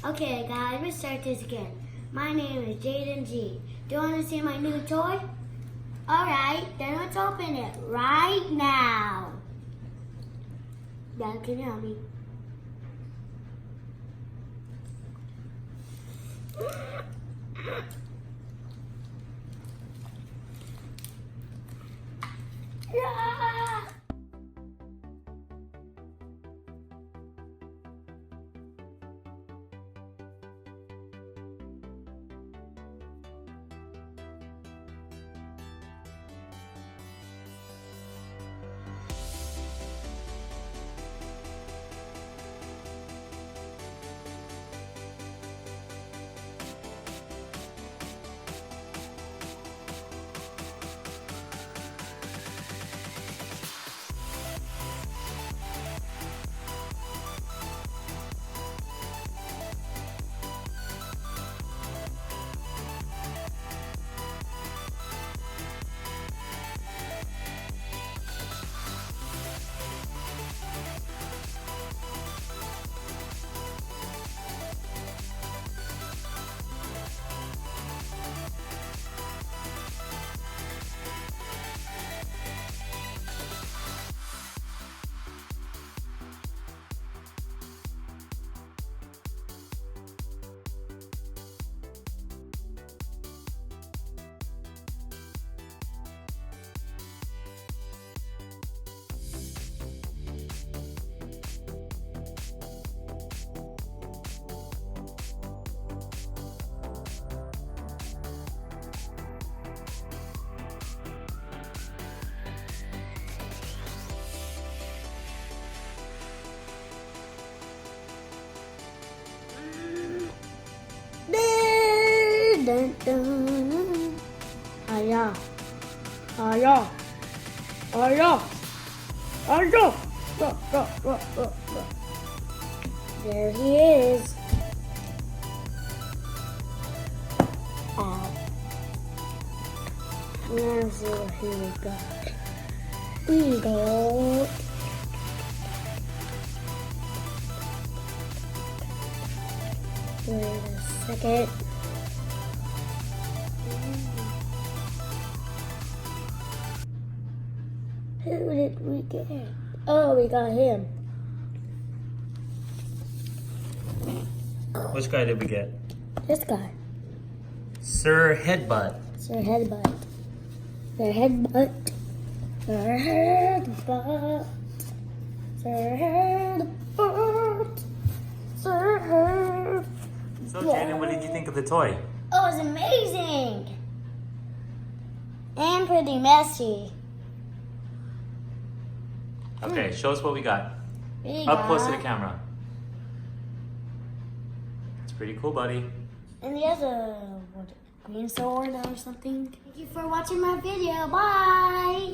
Okay, guys, let's start this again. My name is Jayden G. Do you want to see my new toy? Alright, then let's open it right now. Dad, can you help me? Yeah! Dun, dun. Aya. Aya. Aya. Aya. There he is. Ow. Let's see what he got. We got. Wait a second. Who did we get? Oh, we got him. Which guy did we get? This guy. Sir Headbutt. Sir Headbutt. Sir Headbutt. Sir Headbutt. Sir Headbutt. Sir Headbutt. So, Jayden, what did you think of the toy? Oh, it was amazing. And pretty messy. Okay, show us what we got. We Up close to the got- camera. It's pretty cool, buddy. And he has a green sword or something. Thank you for watching my video. Bye.